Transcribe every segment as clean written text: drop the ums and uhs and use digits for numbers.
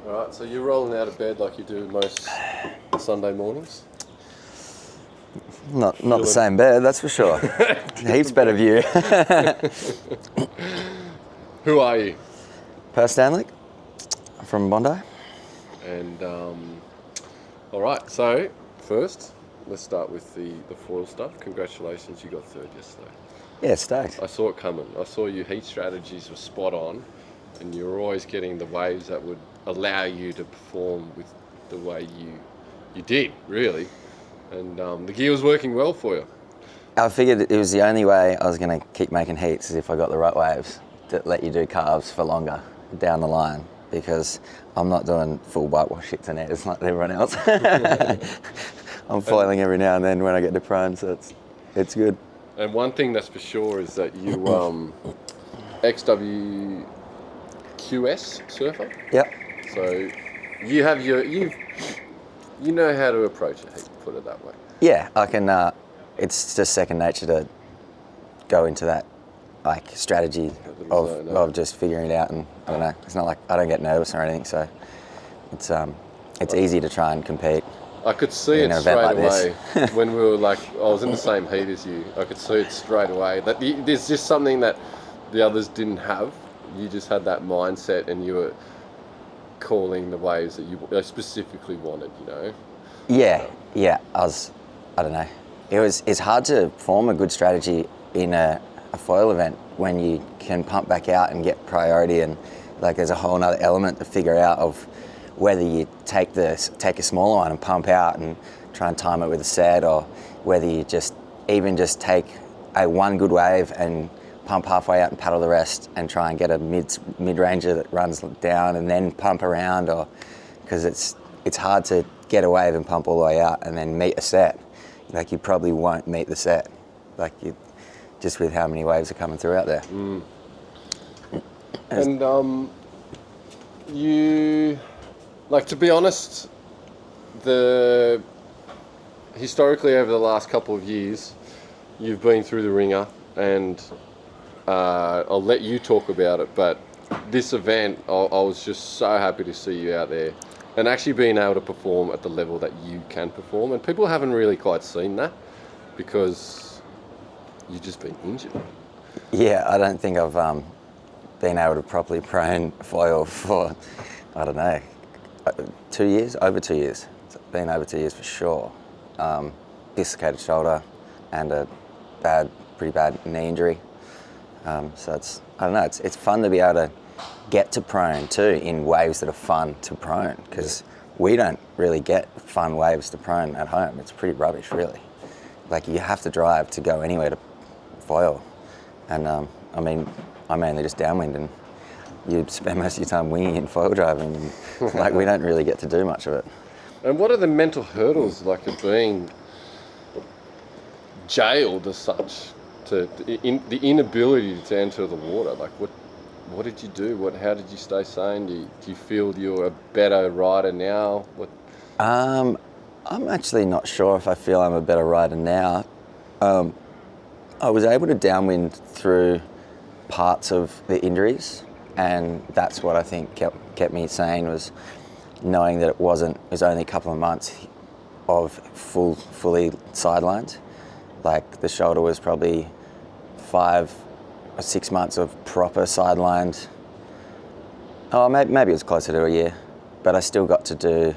All right, so you're rolling out of bed like you do most Sunday mornings? Not the same bed, that's for sure. Heaps better view. Who are you? Perth Stanlick from Bondi. And, all right, so first, let's start with the foil stuff. Congratulations, you got third yesterday. Yeah, stoked. I saw it coming. I saw your heat strategies were spot on, and you were always getting the waves that would allow you to perform with the way you did, really. And the gear was working well for you. I figured it was the only way I was going to keep making heats is if I got the right waves that let you do carves for longer down the line, because I'm not doing full whitewash hits and airs like everyone else. I'm foiling every now and then when I get to prone, so it's good. And one thing that's for sure is that you XWQS surfer. Yep. So you have you know how to approach a heat, put it that way. Yeah, I can. It's just second nature to go into that like strategy of just figuring it out, and I don't know. It's not like I don't get nervous or anything, so it's easy to try and compete. I could see it straight away when we were I was in the same heat as you. I could see it straight away. That there's just something that the others didn't have. You just had that mindset, and you were calling the waves that you specifically wanted. You know. Yeah. I don't know. It's hard to form a good strategy in a foil event when you can pump back out and get priority, and there's a whole other element to figure out of whether you take a smaller one and pump out and try and time it with a set, or whether you just take one good wave and pump halfway out and paddle the rest and try and get a mid-ranger that runs down and then pump around, or because it's hard to get a wave and pump all the way out and then meet a set. You probably won't meet the set, just with how many waves are coming through out there. Mm. And you, to be honest, historically over the last couple of years, you've been through the ringer, and I'll let you talk about it, but this event, I was just so happy to see you out there and actually being able to perform at the level that you can perform. And people haven't really quite seen that because you've just been injured. Yeah, I don't think I've been able to properly prone foil for, I don't know, 2 years, over 2 years. It's been over 2 years for sure. Dislocated shoulder and a pretty bad knee injury. So I don't know, it's fun to be able to get to prone too in waves that are fun to prone, because we don't really get fun waves to prone at home. It's pretty rubbish, really. You have to drive to go anywhere to foil. And I mainly just downwind, and you spend most of your time winging and foil driving, and we don't really get to do much of it. And what are the mental hurdles of being jailed as such, to the inability to enter the water? What did you do? How did you stay sane? Do you feel you're a better rider now? I'm actually not sure if I feel I'm a better rider now. I was able to downwind through parts of the injuries, and that's what I think kept me sane, was knowing that it was only a couple of months of fully sidelined. The shoulder was probably 5 or 6 months of proper sidelined. Oh, maybe it was closer to a year, but I still got to do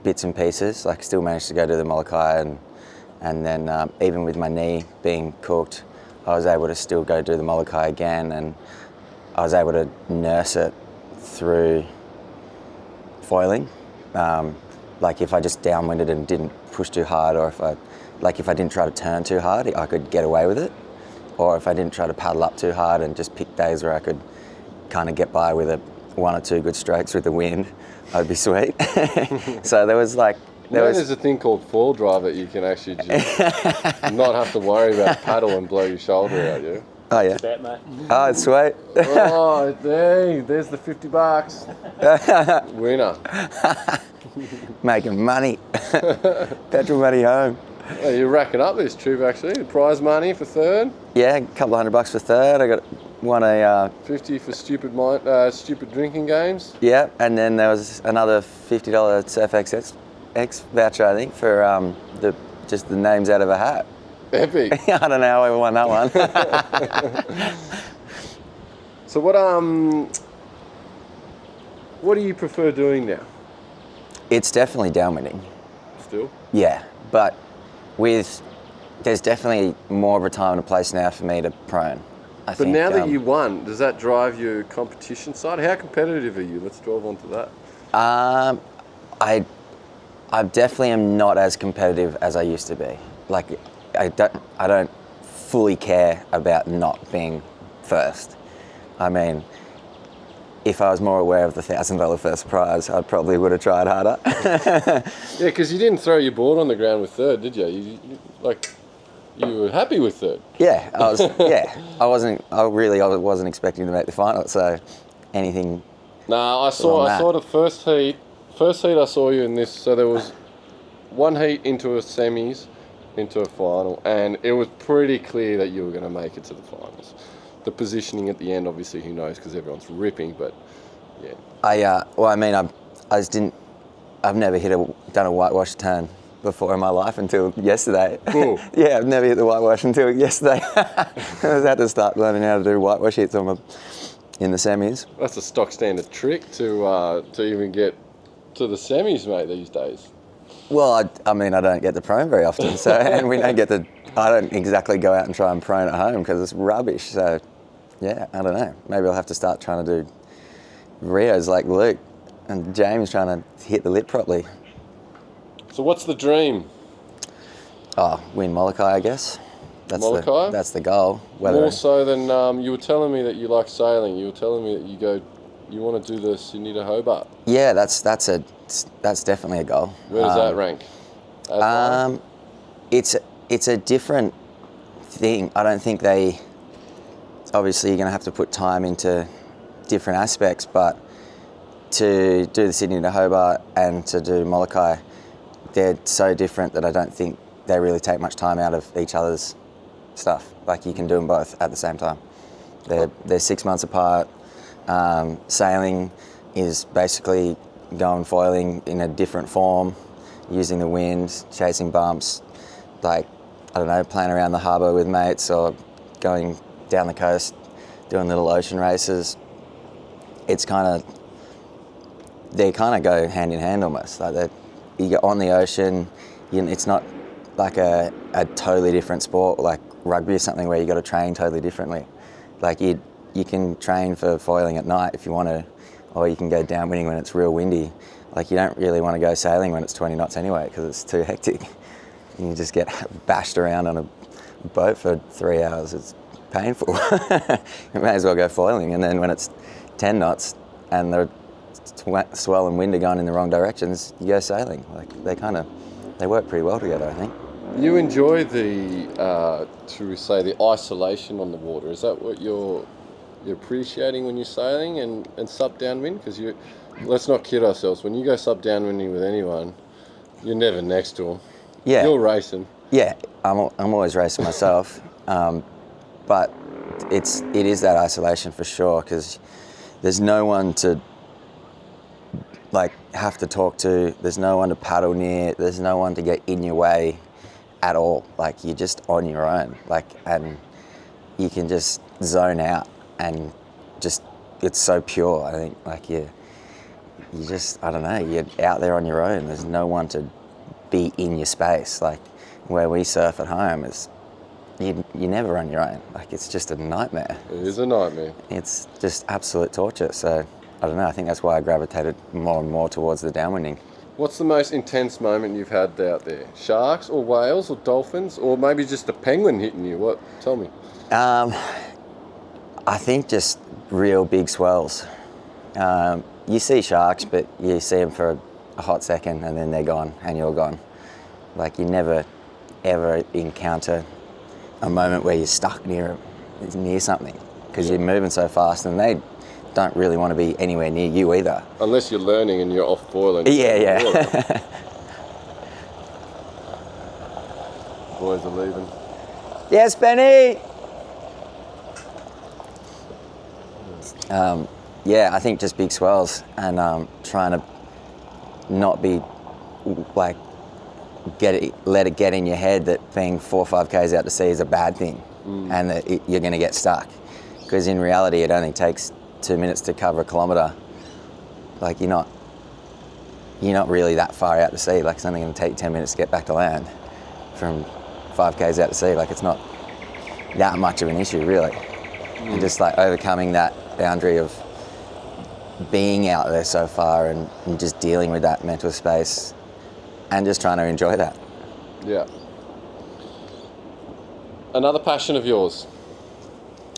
bits and pieces. Still managed to go to the Molokai, and then even with my knee being cooked, I was able to still go do the Molokai again, and I was able to nurse it through foiling. If I just downwinded and didn't push too hard, or if I didn't try to turn too hard, I could get away with it. Or if I didn't try to paddle up too hard and just pick days where I could kind of get by with 1 or 2 good strokes with the wind, I'd be sweet. So there's a thing called foil drive that you can actually just not have to worry about paddle and blow your shoulder out, yeah? Oh, yeah. Bet, mate. Oh, it's sweet. Oh, there's the $50. Winner. Making money. Petrol money home. Oh, you're racking up this trip, actually. Prize money for third? Yeah, a couple of $100 for third. I got won a 50 for stupid drinking games. yeah, and then there was another $50 SurfX voucher, I think, for just the names out of a hat. Epic. I don't know how I won that one. So what do you prefer doing now? It's definitely downwinding. Still? Yeah, but there's definitely more of a time and a place now for me to prone. But now that you won, does that drive your competition side? How competitive are you? Let's delve onto that. I definitely am not as competitive as I used to be. Like, I don't fully care about not being first. I mean, if I was more aware of the $1,000 first prize, I probably would have tried harder. Yeah, because you didn't throw your board on the ground with third, did you? You were happy with third. Yeah, I was. Yeah, I wasn't expecting to make the final. So, anything. No, I saw the first heat. First heat I saw you in this. So there was one heat into a semis, into a final, and it was pretty clear that you were going to make it to the finals. The positioning at the end, obviously, who knows, because everyone's ripping. But yeah. I've never done a whitewash turn before in my life until yesterday. Cool. Yeah, I've never hit the whitewash until yesterday. I had to start learning how to do whitewash hits in the semis. That's a stock standard trick to even get to the semis, mate, these days. Well, I don't get to prone very often, so and I don't exactly go out and try and prone at home because it's rubbish. So, yeah, I don't know. Maybe I'll have to start trying to do Rios like Luke and James trying to hit the lip properly. So what's the dream? Oh, win Molokai, I guess. Molokai? That's the goal. More so than you were telling me that you like sailing. You were telling me that you want to do the Sydney to Hobart. Yeah, that's definitely a goal. Where does that rank? It's a different thing. I don't think obviously you're going to have to put time into different aspects, but to do the Sydney to Hobart and to do Molokai, they're so different that I don't think they really take much time out of each other's stuff. Like, you can do them both at the same time. They're 6 months apart. Sailing is basically going foiling in a different form, using the wind, chasing bumps, like, I don't know, playing around the harbour with mates or going down the coast, doing little ocean races. They kind of go hand in hand almost. Like, you get on the ocean, it's not like a totally different sport like rugby or something where you got to train totally differently. Like, you can train for foiling at night if you want to, or you can go downwinding when it's real windy. Like, you don't really want to go sailing when it's 20 knots anyway because it's too hectic. You just get bashed around on a boat for 3 hours. It's painful. You may as well go foiling, and then when it's 10 knots and the swell and wind are going in the wrong directions, you go sailing. Like, they work pretty well together, I think. You enjoy the isolation on the water. Is that what you're appreciating when you're sailing and sub downwind? Because let's not kid ourselves. When you go sub downwinding with anyone, you're never next to them. Yeah. You're racing. Yeah, I'm always racing myself, but it is that isolation for sure because there's no one to have to talk to. There's no one to paddle near. There's no one to get in your way at all. Like, you're just on your own. And you can just zone out and just, it's so pure. I think you just, I don't know, you're out there on your own. There's no one to be in your space. Like, where we surf at home is, you're never on your own. Like, it's just a nightmare. It is a nightmare. It's just absolute torture. So, I don't know, I think that's why I gravitated more and more towards the downwinding. What's the most intense moment you've had out there? Sharks or whales or dolphins, or maybe just a penguin hitting you? What? Tell me. I think just real big swells. You see sharks, but you see them for a hot second and then they're gone and you're gone. Like, you never ever encounter a moment where you're stuck near something because you're moving so fast, and they don't really want to be anywhere near you either. Unless you're learning and you're off foiling. Yeah. Boys are leaving. Yes, Benny. Yeah, I think just big swells and trying to not be like let it get in your head that being 4 or 5 Ks out to sea is a bad thing and that you're going to get stuck. Because in reality, it only takes 2 minutes to cover a kilometre. Like you're not really that far out to sea. Like it's only going to take 10 minutes to get back to land from 5 Ks out to sea. Like it's not that much of an issue really. And just like overcoming that boundary of being out there so far and just dealing with that mental space and just trying to enjoy that. Yeah. Another passion of yours.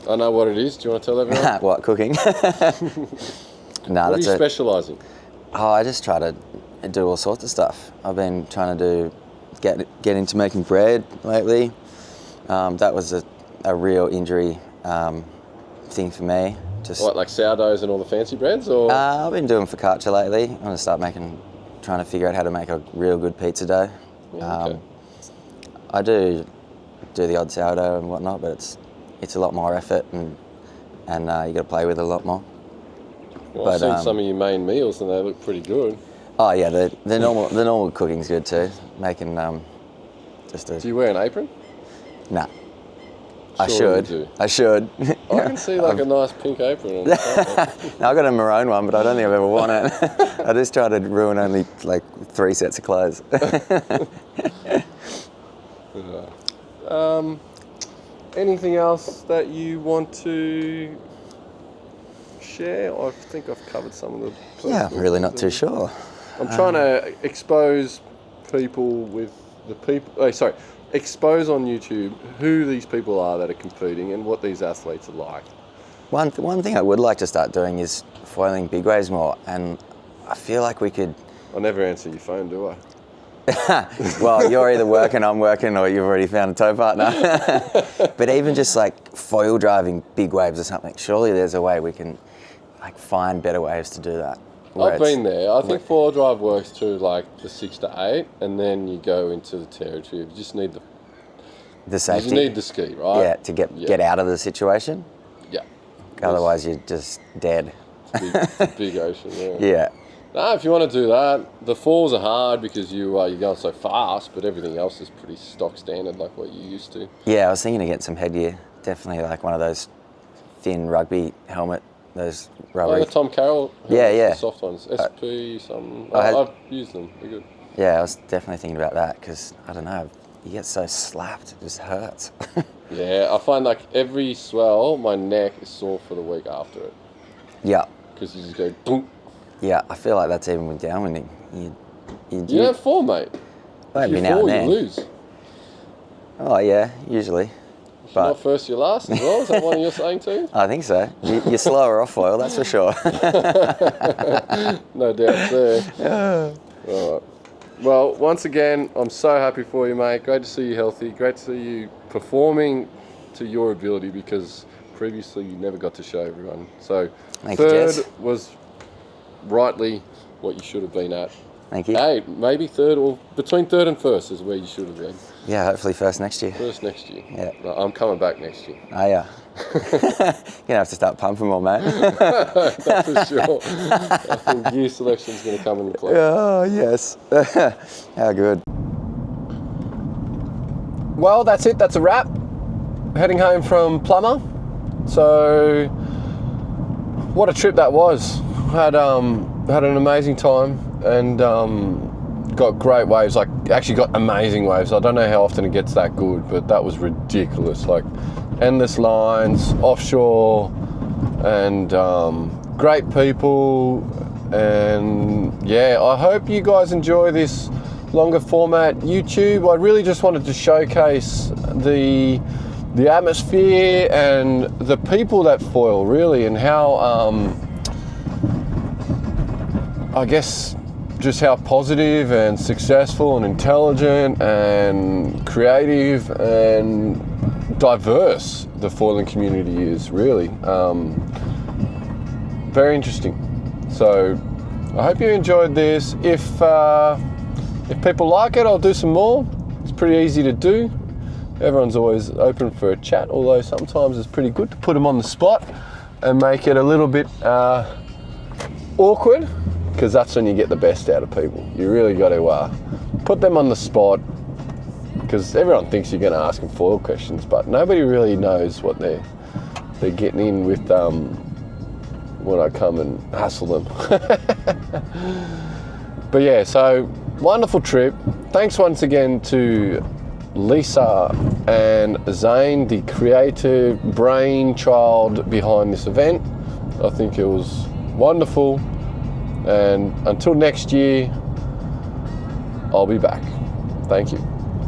I know what it is. Do you want to tell everyone? What, cooking? What do you specialise in? Oh, I just try to do all sorts of stuff. I've been trying to get into making bread lately. That was a real injury thing for me. Just what, like sourdoughs and all the fancy breads, or? I've been doing focaccia lately. I'm going to start trying to figure out how to make a real good pizza dough. Yeah, okay. I do the odd sourdough and whatnot, but it's a lot more effort and you got to play with it a lot more. Well, I've seen some of your main meals and they look pretty good. Oh yeah, the normal cooking's good too. Making Do you wear an apron? Nah. Sure I should. I can see like a nice pink apron on the front. No, I got a maroon one, but I don't think I've ever worn it. I just try to ruin only like 3 sets of clothes. Anything else that you want to share? I think I've covered some of the... Yeah, I'm really not too sure. I'm trying to expose people with the people... expose on YouTube who these people are that are competing and what these athletes are like. One thing I would like to start doing is foiling big waves more, and I feel like we could... I never answer your phone, do I? Well, you're either working, I'm working, or you've already found a tow partner. But even just like foil driving big waves or something, surely there's a way we can like find better ways to do that. I've been there. I think foil drive works to like the 6 to 8, and then you go into the territory. You just need the safety. You need the ski, right? Yeah, to get out of the situation. Yeah. Otherwise, you're just dead. It's a big ocean. Yeah. Yeah. No, if you want to do that, the falls are hard because you're going so fast, but everything else is pretty stock standard, like what you used to. Yeah, I was thinking of getting some headgear. Definitely like one of those thin rugby helmet. Those rubbery. Oh, the Tom Carroll. Yeah. The soft ones. SP, something. I've used them. They're good. Yeah, I was definitely thinking about that because, I don't know, you get so slapped, it just hurts. Yeah, I find like every swell, my neck is sore for the week after it. Yeah. Because you just go boom. Yeah, I feel like that's even with downwinding. You don't fall, mate. Maybe now and then. You lose. Oh, yeah, usually. But not first, you're last as well? Is that one you're saying too? I think so. You're slower off foil, that's for sure. No doubt there. All right. Well, once again, I'm so happy for you, mate. Great to see you healthy. Great to see you performing to your ability because previously you never got to show everyone. So third was rightly what you should have been at. Thank you. Hey, maybe third or between third and first is where you should have been. Yeah, hopefully first next year. First next year. Yeah. No, I'm coming back next year. Oh, yeah. You're going to have to start pumping more, mate. That's for sure. I think gear selection's going to come into play. Oh, yes. How good. Well, that's it. That's a wrap. Heading home from Plumber. So, what a trip that was. Had an amazing time and got great waves. Like, actually got amazing waves. I don't know how often it gets that good, but that was ridiculous. Like, endless lines, offshore, and great people. And yeah, I hope you guys enjoy this longer format YouTube. I really just wanted to showcase the atmosphere and the people that foil, really, and how I guess just how positive and successful and intelligent and creative and diverse the foiling community is, really. Very interesting. So I hope you enjoyed this. If people like it, I'll do some more. It's pretty easy to do. Everyone's always open for a chat, although sometimes it's pretty good to put them on the spot. and make it a little bit awkward, because that's when you get the best out of people. You really got to put them on the spot, because everyone thinks you're going to ask them foil questions, but nobody really knows what they're getting in with when I come and hassle them. But yeah, so wonderful trip. Thanks once again to Lisa and Zane, the creative brainchild behind this event. I think it was wonderful, and until next year, I'll be back. Thank you.